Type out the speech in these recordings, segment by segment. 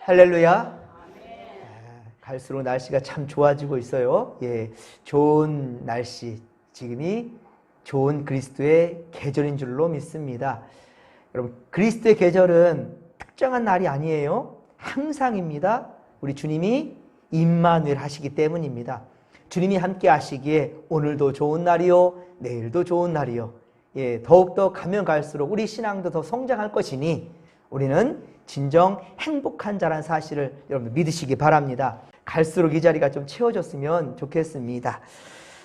할렐루야. 갈수록 날씨가 참 좋아지고 있어요. 예, 좋은 날씨, 지금이 좋은 그리스도의 계절인 줄로 믿습니다. 여러분, 그리스도의 계절은 특정한 날이 아니에요. 항상입니다. 우리 주님이 임마누엘 하시기 때문입니다. 주님이 함께 하시기에 오늘도 좋은 날이요, 내일도 좋은 날이요. 예, 더욱더 가면 갈수록 우리 신앙도 더 성장할 것이니 우리는 진정 행복한 자란 사실을 여러분 믿으시기 바랍니다. 갈수록 이 자리가 좀 채워졌으면 좋겠습니다.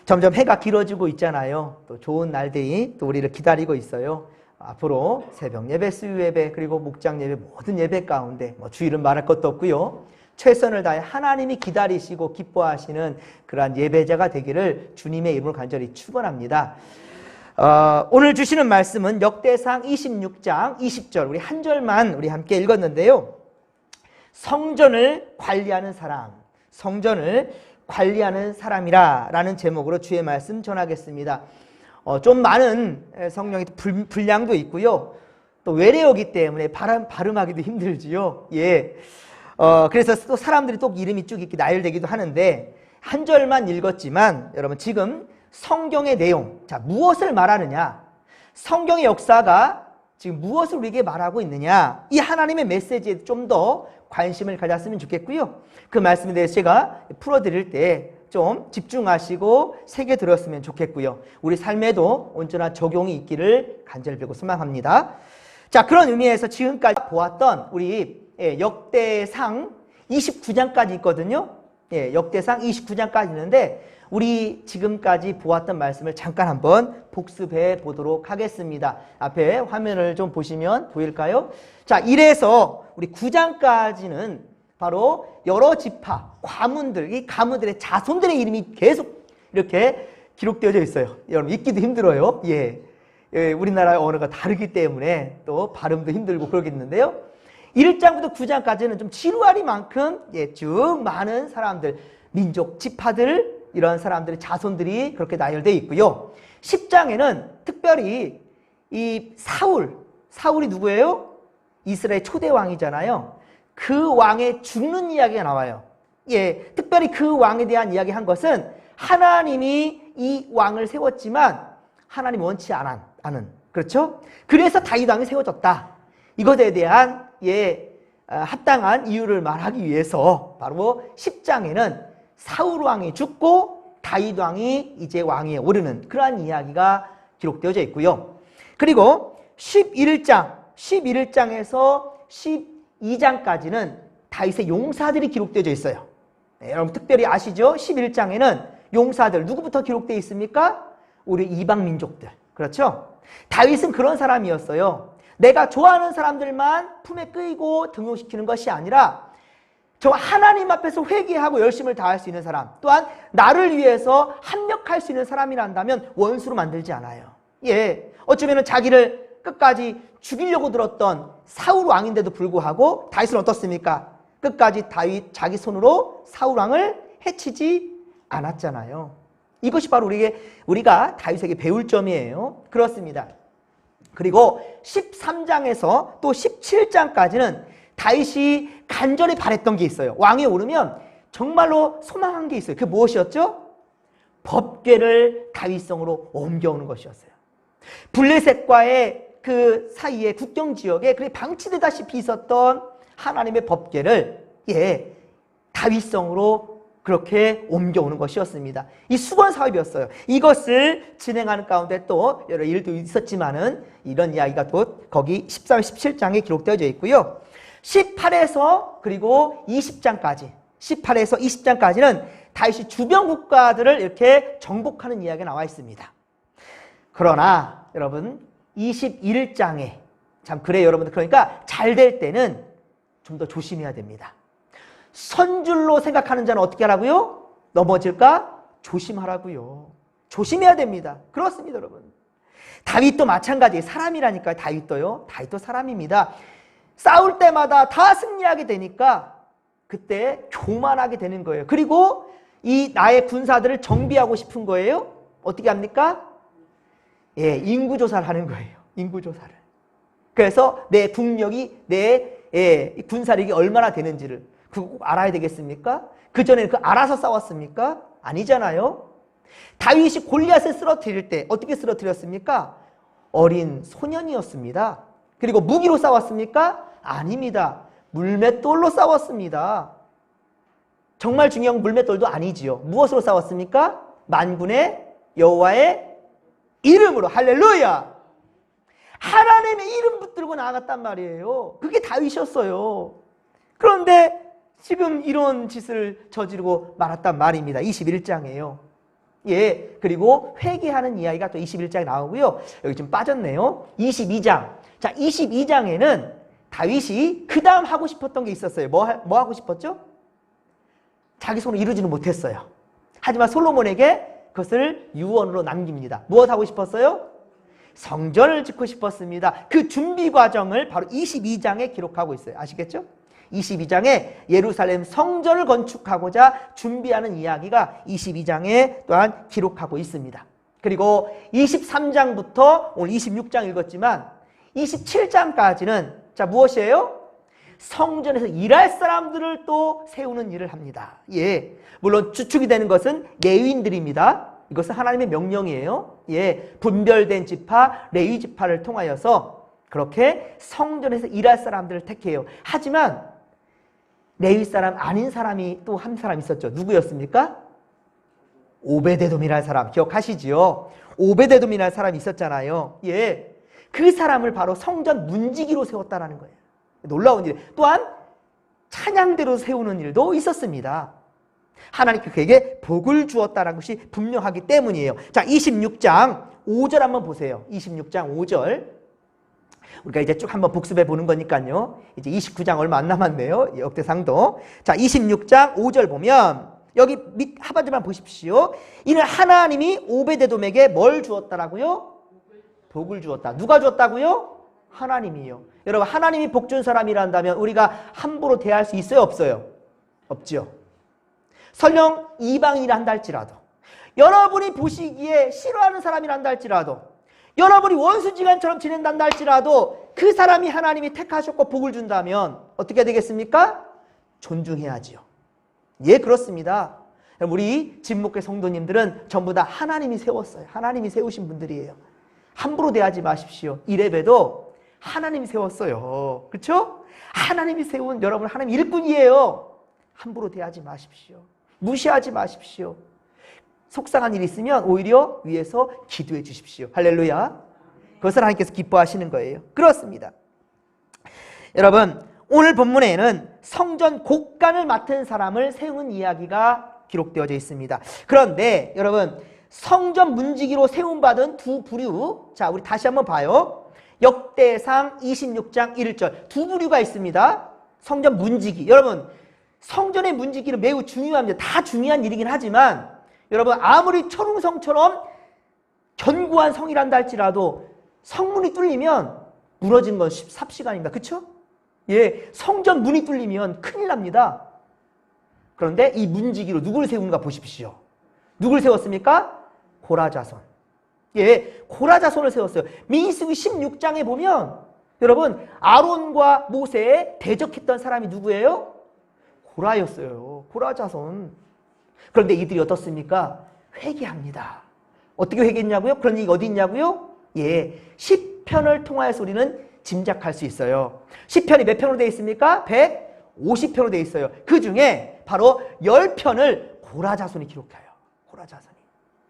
점점 해가 길어지고 있잖아요. 또 좋은 날들이 또 우리를 기다리고 있어요. 앞으로 새벽 예배, 수요 예배, 그리고 목장 예배, 모든 예배 가운데 주일은 말할 것도 없고요. 최선을 다해 하나님이 기다리시고 기뻐하시는 그러한 예배자가 되기를 주님의 이름으로 간절히 축원합니다. 오늘 주시는 말씀은 역대상 26장 20절, 우리 한 절만 우리 함께 읽었는데요. 성전을 관리하는 사람, 성전을 관리하는 사람이라 라는 제목으로 주의 말씀 전하겠습니다. 좀 많은 성령의 분량도 있고요. 또 외래어기 때문에 발음하기도 힘들지요. 예. 그래서 또 사람들이 또 이름이 쭉 이렇게 나열되기도 하는데 한 절만 읽었지만 여러분 지금 성경의 내용, 자, 무엇을 말하느냐? 성경의 역사가 지금 무엇을 우리에게 말하고 있느냐? 이 하나님의 메시지에 좀 더 관심을 가졌으면 좋겠고요. 그 말씀에 대해서 제가 풀어드릴 때 좀 집중하시고 새겨 들었으면 좋겠고요. 우리 삶에도 온전한 적용이 있기를 간절히 빌고 소망합니다. 자, 그런 의미에서 지금까지 보았던 우리 역대상 29장까지 있거든요. 예, 역대상 29장까지 있는데 우리 지금까지 보았던 말씀을 잠깐 한번 복습해 보도록 하겠습니다. 앞에 화면을 좀 보시면 보일까요? 자, 1에서 우리 9장까지는 바로 여러 지파, 가문들, 이 가문들의 자손들의 이름이 계속 이렇게 기록되어져 있어요. 여러분 읽기도 힘들어요. 예, 우리나라의 언어가 다르기 때문에 또 발음도 힘들고 그러겠는데요. 1장부터 9장까지는 좀 지루하리만큼 쭉 많은 사람들, 민족, 지파들, 이런 사람들의 자손들이 그렇게 나열되어 있고요. 10장에는 특별히 이 사울이 누구예요? 이스라엘 초대 왕이잖아요. 그 왕의 죽는 이야기가 나와요. 예, 특별히 그 왕에 대한 이야기 한 것은 하나님이 이 왕을 세웠지만 하나님 원치 않은, 그렇죠? 그래서 다윗 왕이 세워졌다. 이것에 대한 합당한 이유를 말하기 위해서 바로 10장에는 사울 왕이 죽고 다윗 왕이 이제 왕위에 오르는 그러한 이야기가 기록되어져 있고요. 그리고 11장에서 12장까지는 다윗의 용사들이 기록되어져 있어요. 네, 여러분 특별히 아시죠? 11장에는 용사들 누구부터 기록되어 있습니까? 우리 이방 민족들. 그렇죠? 다윗은 그런 사람이었어요. 내가 좋아하는 사람들만 품에 끌고 등용시키는 것이 아니라 저 하나님 앞에서 회개하고 열심을 다할 수 있는 사람, 또한 나를 위해서 합력할 수 있는 사람이란다면 원수로 만들지 않아요. 예, 어쩌면 자기를 끝까지 죽이려고 들었던 사울 왕인데도 불구하고 다윗은 어떻습니까? 끝까지 다윗 자기 손으로 사울 왕을 해치지 않았잖아요. 이것이 바로 우리가 다윗에게 배울 점이에요. 그렇습니다. 그리고 13장에서 또 17장까지는 다윗이 간절히 바랬던 게 있어요. 왕위에 오르면 정말로 소망한 게 있어요. 그게 무엇이었죠? 법궤를 다윗성으로 옮겨오는 것이었어요. 블레셋과의 그 사이에 국경 지역에 그렇게 방치되다시피 있었던 하나님의 법궤를 다윗성으로 그렇게 옮겨오는 것이었습니다. 이 수건 사업이었어요. 이것을 진행하는 가운데 또 여러 일도 있었지만은 이런 이야기가 또 거기 13, 17장에 기록되어져 있고요. 18에서 그리고 20장까지 18에서 20장까지는 다윗이 주변 국가들을 이렇게 정복하는 이야기가 나와 있습니다. 그러나 여러분 21장에 참 그래요 여러분들. 그러니까 잘 될 때는 좀 더 조심해야 됩니다. 선줄로 생각하는 자는 어떻게 하라고요? 넘어질까? 조심하라고요. 조심해야 됩니다. 그렇습니다 여러분. 다윗도 마찬가지 사람이라니까요. 다윗도 사람입니다. 싸울 때마다 다 승리하게 되니까 그때 교만하게 되는 거예요. 그리고 이 나의 군사들을 정비하고 싶은 거예요. 어떻게 합니까? 인구조사를 하는 거예요. 인구조사를. 그래서 내 국력이 내 예, 군사력이 얼마나 되는지를 그거 꼭 알아야 되겠습니까? 그전에는 그 알아서 싸웠습니까? 아니잖아요. 다윗이 골리앗을 쓰러뜨릴 때 어떻게 쓰러뜨렸습니까? 어린 소년이었습니다. 그리고 무기로 싸웠습니까? 아닙니다. 물맷돌로 싸웠습니다. 정말 중요한 건 물맷돌도 아니지요. 무엇으로 싸웠습니까? 만군의 여호와의 이름으로. 할렐루야! 하나님의 이름 붙들고 나아갔단 말이에요. 그게 다윗이었어요. 그런데 지금 이런 짓을 저지르고 말았단 말입니다. 21장이에요. 예, 그리고 회개하는 이야기가 또 21장에 나오고요. 여기 좀 빠졌네요. 22장. 자, 22장에는 다윗이 그 다음 하고 싶었던 게 있었어요. 뭐 하고 싶었죠? 자기 손으로 이루지는 못했어요. 하지만 솔로몬에게 그것을 유언으로 남깁니다. 무엇 하고 싶었어요? 성전을 짓고 싶었습니다. 그 준비 과정을 바로 22장에 기록하고 있어요. 아시겠죠? 22장에 예루살렘 성전을 건축하고자 준비하는 이야기가 22장에 또한 기록하고 있습니다. 그리고 23장부터 오늘 26장 읽었지만 27장까지는 자 무엇이에요? 성전에서 일할 사람들을 또 세우는 일을 합니다. 예, 물론 주축이 되는 것은 레위인들입니다. 이것은 하나님의 명령이에요. 예, 분별된 지파, 레위 지파를 통하여서 그렇게 성전에서 일할 사람들을 택해요. 하지만 레위 사람 아닌 사람이 또 한 사람 있었죠. 누구였습니까? 오베데돔이라는 사람 기억하시지요? 오베데돔이라는 사람이 있었잖아요. 예, 그 사람을 바로 성전 문지기로 세웠다라는 거예요. 놀라운 일. 또한 찬양대로 세우는 일도 있었습니다. 하나님께 그에게 복을 주었다는 것이 분명하기 때문이에요. 자, 26장 5절 한번 보세요. 26장 5절. 우리가 이제 쭉 한번 복습해 보는 거니까요. 이제 29장 얼마 안 남았네요. 역대상도. 자, 26장 5절 보면 여기 밑 하반절만 보십시오. 이는 하나님이 오베데돔에게 뭘 주었다라고요? 복을 주었다. 누가 주었다고요? 하나님이요. 여러분, 하나님이 복 준 사람이란다면 우리가 함부로 대할 수 있어요? 없어요? 없죠. 설령 이방인이라 한다 할지라도, 여러분이 보시기에 싫어하는 사람이란다 할지라도, 여러분이 원수지간처럼 지낸단다 할지라도 그 사람이 하나님이 택하셨고 복을 준다면 어떻게 되겠습니까? 존중해야지요. 예, 그렇습니다. 우리 진목회 성도님들은 전부 다 하나님이 세웠어요. 하나님이 세우신 분들이에요. 함부로 대하지 마십시오. 이레베도 하나님이 세웠어요. 그렇죠? 하나님이 세운 여러분 하나님 일꾼이에요. 함부로 대하지 마십시오. 무시하지 마십시오. 속상한 일이 있으면 오히려 위에서 기도해 주십시오. 할렐루야. 그것을 하나님께서 기뻐하시는 거예요. 그렇습니다. 여러분, 오늘 본문에는 성전 곡간을 맡은 사람을 세우는 이야기가 기록되어져 있습니다. 그런데 여러분, 성전 문지기로 세움받은 두 부류, 자 우리 다시 한번 봐요. 역대상 26장 1절 두 부류가 있습니다. 성전 문지기. 여러분, 성전의 문지기는 매우 중요합니다. 다 중요한 일이긴 하지만 여러분, 아무리 철웅성처럼 견고한 성이란다 할지라도 성문이 뚫리면 무너지는 건 삽시간입니다. 그렇죠? 예, 성전 문이 뚫리면 큰일 납니다. 그런데 이 문지기로 누구를 세우는가 보십시오. 누구를 세웠습니까? 고라자손. 예, 고라자손을 세웠어요. 민수기 16장에 보면 여러분, 아론과 모세에 대적했던 사람이 누구예요? 고라였어요. 고라자손. 그런데 이들이 어떻습니까? 회개합니다. 어떻게 회개했냐고요? 그런 얘기가 어디 있냐고요? 예, 시편을 통하여서 우리는 짐작할 수 있어요. 시편이 몇 편으로 되어 있습니까? 150편으로 되어 있어요. 그 중에 바로 10편을 고라자손이 기록해요. 고라자손이.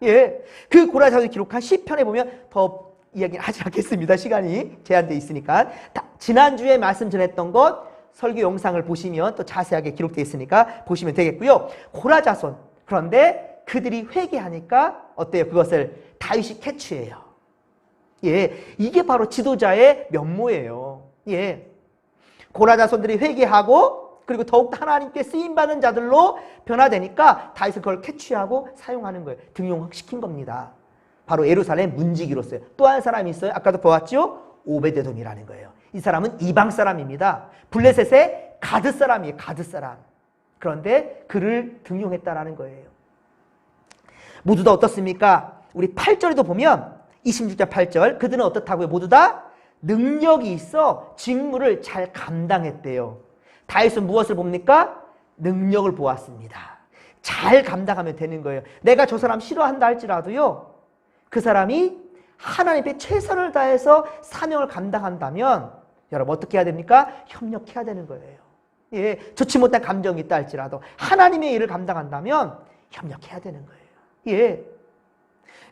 예, 그 고라자손이 기록한 시편에 보면 더 이야기는 하지 않겠습니다. 시간이 제한되어 있으니까. 지난주에 말씀 전했던 것 설교 영상을 보시면 또 자세하게 기록되어 있으니까 보시면 되겠고요. 고라자손. 그런데 그들이 회개하니까 어때요? 그것을 다윗이 캐치해요. 예, 이게 바로 지도자의 면모예요. 예, 고라자손들이 회개하고 그리고 더욱 하나님께 쓰임받는 자들로 변화되니까 다윗은 그걸 캐치하고 사용하는 거예요. 등용시킨 겁니다. 바로 예루살렘 문지기로서요. 또 한 사람이 있어요. 아까도 보았죠? 오베데돔이라는 거예요. 이 사람은 이방 사람입니다. 블레셋의 가드 사람이에요. 가드 사람. 그런데 그를 등용했다라는 거예요. 모두 다 어떻습니까? 우리 8절에도 보면 26장 8절 그들은 어떻다고요? 모두 다 능력이 있어 직무를 잘 감당했대요. 다윗은 무엇을 봅니까? 능력을 보았습니다. 잘 감당하면 되는 거예요. 내가 저 사람 싫어한다 할지라도요, 그 사람이 하나님 앞에 최선을 다해서 사명을 감당한다면 여러분 어떻게 해야 됩니까? 협력해야 되는 거예요. 예, 좋지 못한 감정이 있다 할지라도 하나님의 일을 감당한다면 협력해야 되는 거예요. 예,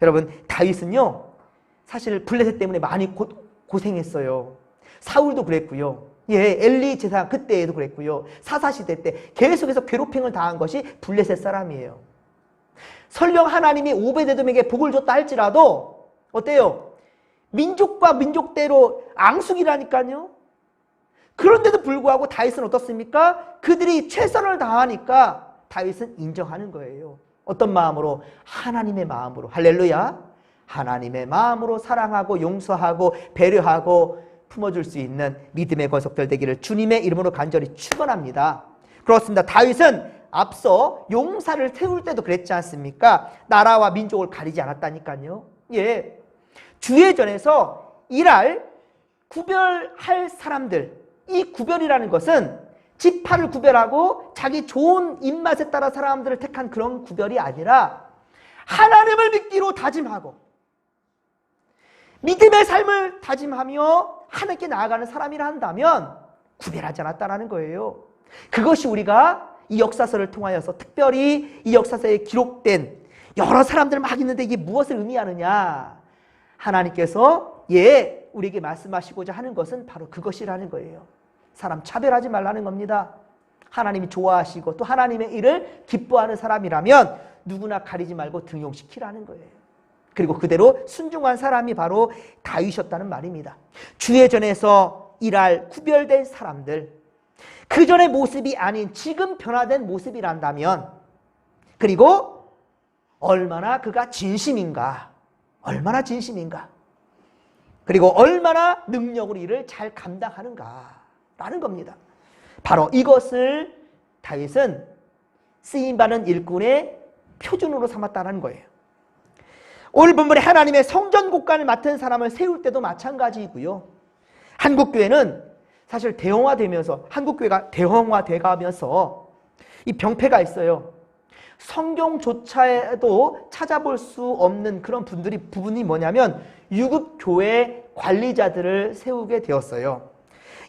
여러분 다윗은요 사실 블레셋 때문에 많이 고생했어요. 사울도 그랬고요. 예, 엘리 제사 그때에도 그랬고요. 사사시대 때 계속해서 괴롭힘을 당한 것이 블레셋 사람이에요. 설령 하나님이 오베데돔에게 복을 줬다 할지라도 어때요? 민족과 민족대로 앙숙이라니까요. 그런데도 불구하고 다윗은 어떻습니까? 그들이 최선을 다하니까 다윗은 인정하는 거예요. 어떤 마음으로? 하나님의 마음으로. 할렐루야. 하나님의 마음으로 사랑하고 용서하고 배려하고 품어줄 수 있는 믿음의 권속들 되기를 주님의 이름으로 간절히 축원합니다. 그렇습니다. 다윗은 앞서 용사를 세울 때도 그랬지 않습니까? 나라와 민족을 가리지 않았다니까요. 예, 주의전에서 일할 구별할 사람들, 이 구별이라는 것은 지파를 구별하고 자기 좋은 입맛에 따라 사람들을 택한 그런 구별이 아니라 하나님을 믿기로 다짐하고 믿음의 삶을 다짐하며 하나님께 나아가는 사람이라 한다면 구별하지 않았다는 거예요. 그것이 우리가 이 역사서를 통하여서 특별히 이 역사서에 기록된 여러 사람들 막 있는데 이게 무엇을 의미하느냐? 하나님께서 우리에게 말씀하시고자 하는 것은 바로 그것이라는 거예요. 사람 차별하지 말라는 겁니다. 하나님이 좋아하시고 또 하나님의 일을 기뻐하는 사람이라면 누구나 가리지 말고 등용시키라는 거예요. 그리고 그대로 순종한 사람이 바로 다윗이었다는 말입니다. 주의전에서 일할 구별된 사람들, 그 전의 모습이 아닌 지금 변화된 모습이란다면, 그리고 얼마나 그가 진심인가, 얼마나 진심인가, 그리고 얼마나 능력으로 일을 잘 감당하는가라는 겁니다. 바로 이것을 다윗은 쓰임받는 일꾼의 표준으로 삼았다는 거예요. 오늘 본문에 하나님의 성전 곳간을 맡은 사람을 세울 때도 마찬가지이고요. 한국교회는 사실 대형화되면서, 한국교회가 대형화돼가면서 이 병폐가 있어요. 성경조차에도 찾아볼 수 없는 그런 부분이 뭐냐면 유급교회 관리자들을 세우게 되었어요.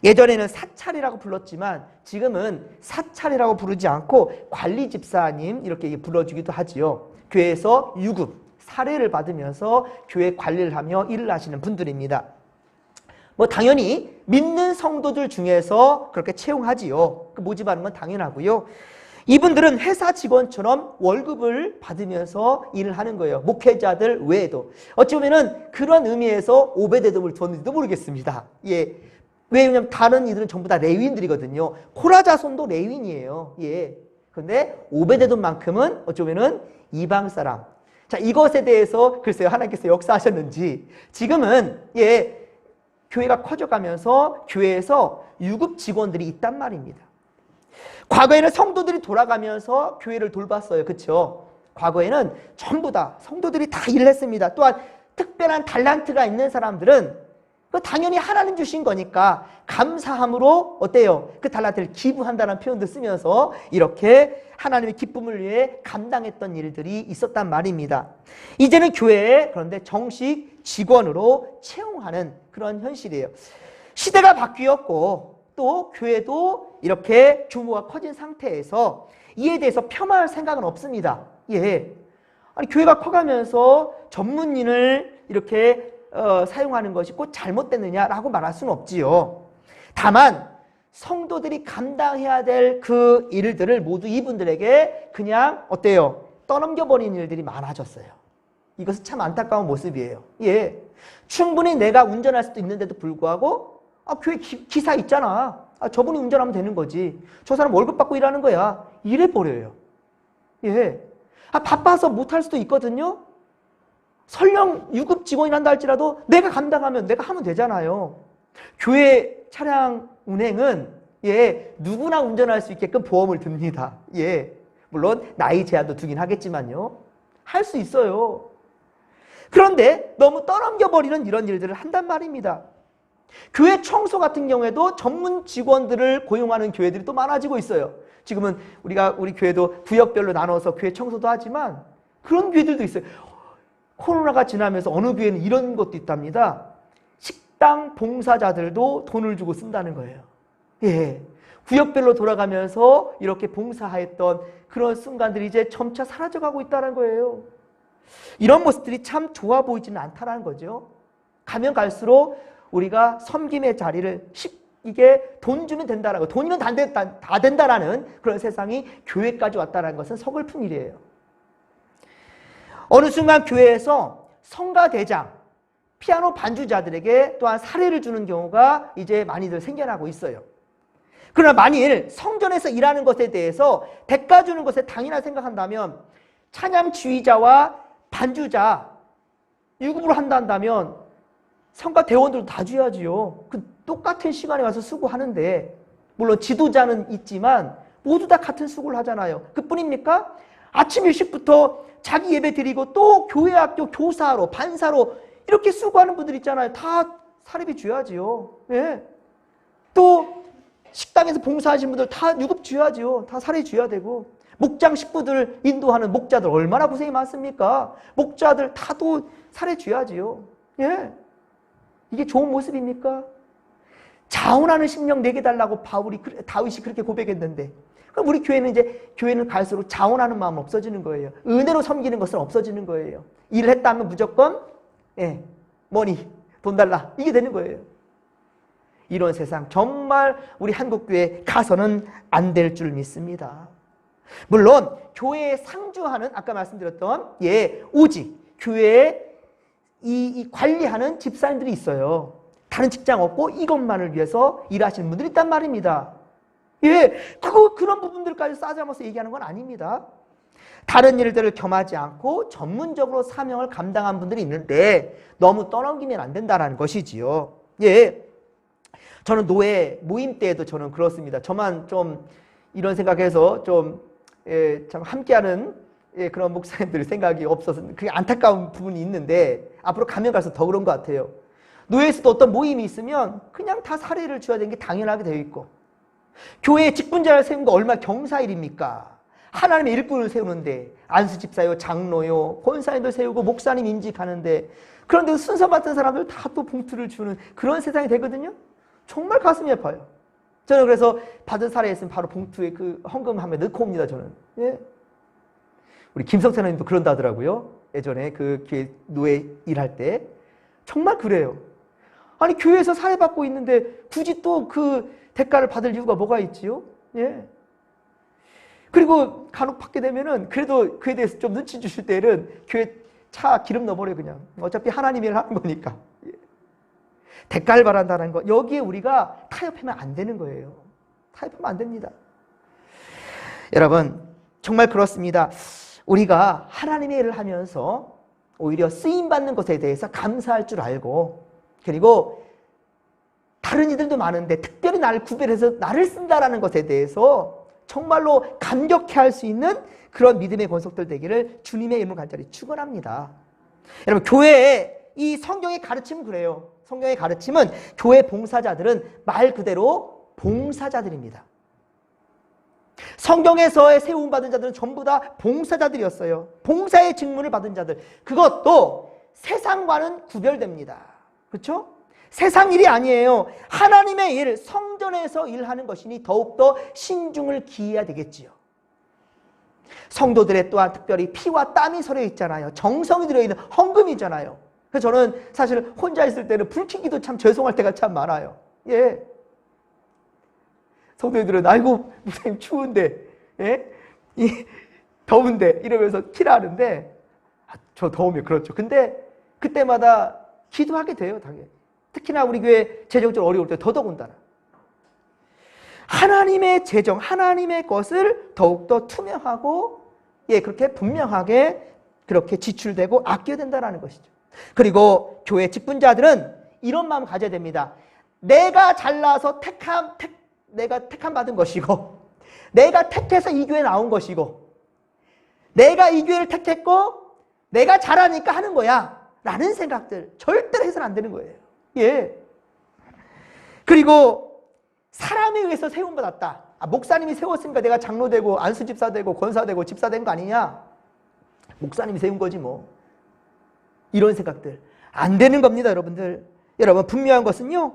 예전에는 사찰이라고 불렀지만 지금은 사찰이라고 부르지 않고 관리집사님 이렇게 불러주기도 하지요. 교회에서 유급, 사례를 받으면서 교회 관리를 하며 일을 하시는 분들입니다. 당연히 믿는 성도들 중에서 그렇게 채용하지요. 모집하는 건 당연하고요. 이분들은 회사 직원처럼 월급을 받으면서 일을 하는 거예요. 목회자들 외에도. 어찌 보면은 그런 의미에서 오베데돔을 뒀는지도 모르겠습니다. 예. 왜냐면 다른 이들은 전부 다 레위인들이거든요. 코라 자손도 레위인이에요. 예. 그런데 오베데돔만큼은 어찌 보면은 이방 사람. 자, 이것에 대해서 글쎄요, 하나님께서 역사하셨는지 지금은 교회가 커져가면서 교회에서 유급 직원들이 있단 말입니다. 과거에는 성도들이 돌아가면서 교회를 돌봤어요. 그렇죠? 과거에는 전부 다 성도들이 다 일을 했습니다. 또한 특별한 달란트가 있는 사람들은 당연히 하나님 주신 거니까 감사함으로 어때요? 그 달란트를 기부한다는 표현도 쓰면서 이렇게 하나님의 기쁨을 위해 감당했던 일들이 있었단 말입니다. 이제는 교회에 그런데 정식 직원으로 채용하는 그런 현실이에요. 시대가 바뀌었고 또 교회도 이렇게 규모가 커진 상태에서 이에 대해서 폄하할 생각은 없습니다. 아니, 교회가 커가면서 전문인을 이렇게 사용하는 것이 꼭 잘못됐느냐라고 말할 수는 없지요. 다만 성도들이 감당해야 될 그 일들을 모두 이분들에게 그냥 어때요? 떠넘겨버리는 일들이 많아졌어요. 이것은 참 안타까운 모습이에요. 충분히 내가 운전할 수도 있는데도 불구하고 교회 기사 있잖아. 저분이 운전하면 되는 거지. 저 사람 월급 받고 일하는 거야. 이래버려요. 바빠서 못할 수도 있거든요. 설령 유급 직원이란다 할지라도 내가 감당하면 내가 하면 되잖아요. 교회 차량 운행은 누구나 운전할 수 있게끔 보험을 듭니다. 물론 나이 제한도 두긴 하겠지만요. 할 수 있어요. 그런데 너무 떠넘겨버리는 이런 일들을 한단 말입니다. 교회 청소 같은 경우에도 전문 직원들을 고용하는 교회들이 또 많아지고 있어요. 지금은 우리 교회도 구역별로 나눠서 교회 청소도 하지만 그런 교회들도 있어요. 코로나가 지나면서 어느 교회는 이런 것도 있답니다. 식당 봉사자들도 돈을 주고 쓴다는 거예요. 예. 구역별로 돌아가면서 이렇게 봉사했던 그런 순간들이 이제 점차 사라져가고 있다는 거예요. 이런 모습들이 참 좋아 보이지는 않다는 거죠. 가면 갈수록 우리가 섬김의 자리를 이게 돈 주면 된다라고, 돈이면 다 된다라는 그런 세상이 교회까지 왔다는 것은 서글픈 일이에요. 어느 순간 교회에서 성가대장, 피아노 반주자들에게 또한 사례를 주는 경우가 이제 많이들 생겨나고 있어요. 그러나 만일 성전에서 일하는 것에 대해서 대가 주는 것에 당연하게 생각한다면 찬양 지휘자와 반주자 유급으로 한다면 성가 대원들도 다 줘야지요. 그 똑같은 시간에 와서 수고하는데, 물론 지도자는 있지만 모두 다 같은 수고를 하잖아요. 그뿐입니까? 아침 일찍부터 자기 예배 드리고 또 교회 학교 교사로 반사로 이렇게 수고하는 분들 있잖아요. 다 사례비 줘야지요. 예. 또 식당에서 봉사하시는 분들 다 유급 줘야지요. 다 사례 줘야 되고, 목장 식구들 인도하는 목자들 얼마나 고생이 많습니까? 목자들 다도 사례 줘야지요. 예. 이게 좋은 모습입니까? 자원하는 심령 내게 달라고 다윗이 그렇게 고백했는데, 그럼 우리 교회는 갈수록 자원하는 마음 없어지는 거예요. 은혜로 섬기는 것은 없어지는 거예요. 일을 했다 하면 무조건 머니, 돈 달라, 이게 되는 거예요. 이런 세상 정말 우리 한국교회 가서는 안 될 줄 믿습니다. 물론 교회에 상주하는, 아까 말씀드렸던 오직 교회에 이 관리하는 집사님들이 있어요. 다른 직장 없고 이것만을 위해서 일하시는 분들이 있단 말입니다. 그런 부분들까지 싸잡아서 얘기하는 건 아닙니다. 다른 일들을 겸하지 않고 전문적으로 사명을 감당한 분들이 있는데 너무 떠넘기면 안 된다는 것이지요. 저는 노예 모임 때에도 저는 그렇습니다. 저만 좀 이런 생각해서 좀 참 함께하는 그런 목사님들 생각이 없어서 그게 안타까운 부분이 있는데, 앞으로 가면 갈수록 더 그런 것 같아요. 노예에서도 어떤 모임이 있으면 그냥 다 사례를 줘야 되는 게 당연하게 되어 있고, 교회에 직분자를 세운 거 얼마나 경사일입니까? 하나님의 일꾼을 세우는데 안수집사요, 장로요, 권사님들 세우고 목사님 임직하는데, 그런데 순서 맡은 사람들 다 또 봉투를 주는 그런 세상이 되거든요. 정말 가슴이 아파요. 저는 그래서 받은 사례 있으면 바로 봉투에 그 헌금 한번 넣고 옵니다. 저는. 우리 김성찬 님도 그런다 하더라고요. 예전에 그 교회 노예 일할 때. 정말 그래요. 아니, 교회에서 사례 받고 있는데 굳이 또 그 대가를 받을 이유가 뭐가 있지요? 그리고 간혹 받게 되면은 그래도 그에 대해서 좀 눈치 주실 때는 교회 차 기름 넣어버려요, 그냥. 어차피 하나님이 일을 하는 거니까. 대가를 바란다는 것, 여기에 우리가 타협하면 안 되는 거예요. 타협하면 안 됩니다. 여러분, 정말 그렇습니다. 우리가 하나님의 일을 하면서 오히려 쓰임받는 것에 대해서 감사할 줄 알고, 그리고 다른 이들도 많은데 특별히 나를 구별해서 나를 쓴다라는 것에 대해서 정말로 감격해할 수 있는 그런 믿음의 권속들 되기를 주님의 이름으로 간절히 축원합니다. 여러분, 교회의 이 성경의 가르침은 그래요. 성경의 가르침은 교회 봉사자들은 말 그대로 봉사자들입니다. 성경에서의 세움받은 자들은 전부 다 봉사자들이었어요. 봉사의 직분을 받은 자들. 그것도 세상과는 구별됩니다. 그렇죠? 세상 일이 아니에요. 하나님의 일, 성전에서 일하는 것이니 더욱더 신중을 기해야 되겠지요. 성도들의 또한 특별히 피와 땀이 서려 있잖아요. 정성이 들어있는 헌금이잖아요. 그래서 저는 사실 혼자 있을 때는 불 켜기도 참 죄송할 때가 참 많아요. 성도들은 아이고 목사님 추운데, 더운데 이러면서 키라 하는데, 저 더우면 그렇죠. 근데 그때마다 기도하게 돼요, 당연히. 특히나 우리 교회 재정적으로 어려울 때 더더군다나. 하나님의 재정, 하나님의 것을 더욱더 투명하고 그렇게 분명하게 그렇게 지출되고 아껴야 된다는 것이죠. 그리고 교회 직분자들은 이런 마음 가져야 됩니다. 내가 잘나서 내가 택함 받은 것이고, 내가 택해서 이 교회에 나온 것이고, 내가 이 교회를 택했고 내가 잘하니까 하는 거야 라는 생각들 절대로 해서는 안 되는 거예요. 그리고 사람에 의해서 세움받았다. 목사님이 세웠으니까 내가 장로 되고 안수 집사 되고 권사 되고 집사 된 거 아니냐? 목사님이 세운 거지 뭐. 이런 생각들 안 되는 겁니다, 여러분들. 여러분, 분명한 것은요,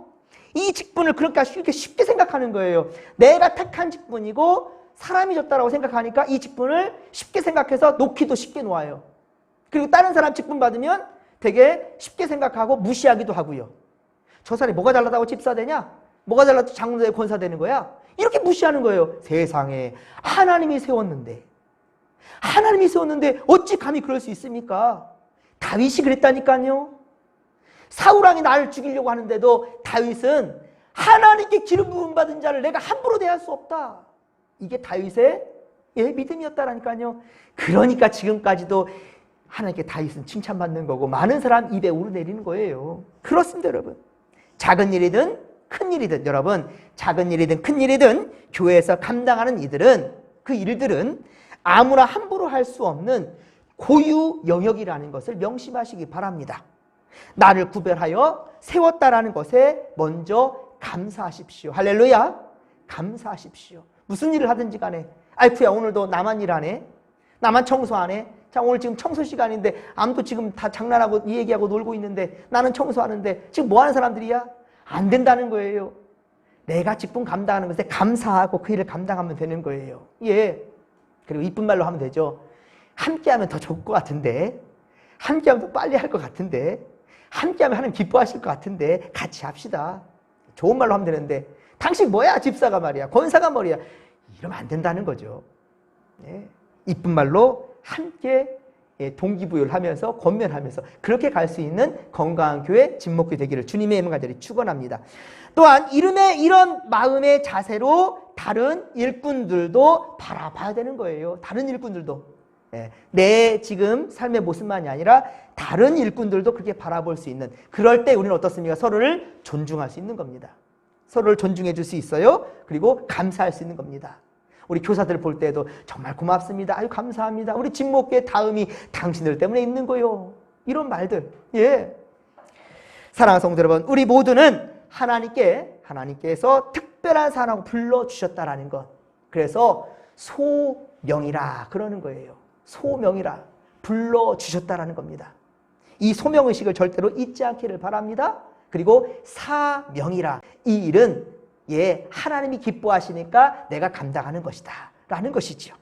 이 직분을 그렇게 쉽게 생각하는 거예요. 내가 택한 직분이고 사람이 줬다라고 생각하니까 이 직분을 쉽게 생각해서 놓기도 쉽게 놓아요. 그리고 다른 사람 직분 받으면 되게 쉽게 생각하고 무시하기도 하고요. 저 사람이 뭐가 잘나다고 집사 되냐? 뭐가 잘나도 장로 되고 권사 되는 거야? 이렇게 무시하는 거예요. 세상에 하나님이 세웠는데 어찌 감히 그럴 수 있습니까? 다윗이 그랬다니까요. 사울왕이 나를 죽이려고 하는데도 다윗은 하나님께 기름 부음 받은 자를 내가 함부로 대할 수 없다. 이게 다윗의 믿음이었다라니까요. 그러니까 지금까지도 하나님께 다윗은 칭찬받는 거고 많은 사람 입에 오르내리는 거예요. 그렇습니다, 여러분. 작은 일이든 큰 일이든, 여러분, 작은 일이든 큰 일이든 교회에서 감당하는 그 일들은 아무나 함부로 할 수 없는 고유 영역이라는 것을 명심하시기 바랍니다. 나를 구별하여 세웠다라는 것에 먼저 감사하십시오. 할렐루야. 감사하십시오. 무슨 일을 하든지 간에, 아이쿠야 오늘도 나만 일하네, 나만 청소하네, 자 오늘 지금 청소 시간인데 아무도 지금 다 장난하고 이 얘기하고 놀고 있는데 나는 청소하는데 지금 뭐 하는 사람들이야? 안 된다는 거예요. 내가 직분 감당하는 것에 감사하고 그 일을 감당하면 되는 거예요. 예. 그리고 이쁜 말로 하면 되죠. 함께하면 더 좋을 것 같은데, 함께하면 더 빨리 할 것 같은데, 함께하면 하나님 기뻐하실 것 같은데 같이 합시다. 좋은 말로 하면 되는데 당신 뭐야? 집사가 말이야, 권사가 말이야, 이러면 안 된다는 거죠. 예. 이쁜 말로 함께 동기부여를 하면서 권면하면서 그렇게 갈 수 있는 건강한 교회, 진목교회 되기를 주님의 이름 간절히 축원합니다. 또한 이런 마음의 자세로 다른 일꾼들도 바라봐야 되는 거예요. 다른 일꾼들도. 내 지금 삶의 모습만이 아니라 다른 일꾼들도 그렇게 바라볼 수 있는, 그럴 때 우리는 어떻습니까? 서로를 존중할 수 있는 겁니다. 서로를 존중해 줄 수 있어요. 그리고 감사할 수 있는 겁니다. 우리 교사들 볼 때도 정말 고맙습니다. 아유 감사합니다. 우리 진목교회 다음이 당신들 때문에 있는 거요. 이런 말들. 예. 사랑하는 성도 여러분, 우리 모두는 하나님께서 특별한 사람으로 불러주셨다라는 것. 그래서 소명이라 그러는 거예요. 소명이라 불러주셨다라는 겁니다. 이 소명의식을 절대로 잊지 않기를 바랍니다. 그리고 사명이라, 이 일은 하나님이 기뻐하시니까 내가 감당하는 것이다 라는 것이죠.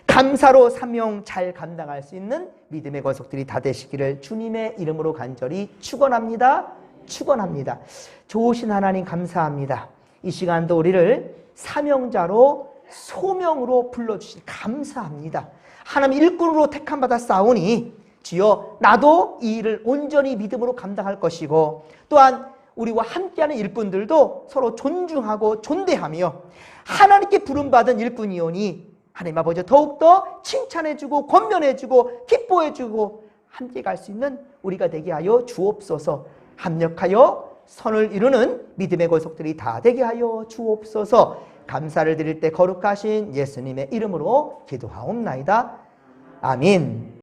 감사로 사명 잘 감당할 수 있는 믿음의 권속들이 다 되시기를 주님의 이름으로 간절히 축원합니다. 축원합니다. 좋으신 하나님 감사합니다. 이 시간도 우리를 사명자로 소명으로 불러주시니 감사합니다. 하나님 일꾼으로 택함받아 싸우니 주여 나도 이 일을 온전히 믿음으로 감당할 것이고, 또한 우리와 함께하는 일꾼들도 서로 존중하고 존대하며 하나님께 부름받은 일꾼이오니 하나님 아버지 더욱더 칭찬해주고 권면해주고 기뻐해주고 함께 갈 수 있는 우리가 되게 하여 주옵소서. 합력하여 선을 이루는 믿음의 권속들이 다 되게 하여 주옵소서. 감사를 드릴 때 거룩하신 예수님의 이름으로 기도하옵나이다. 아멘.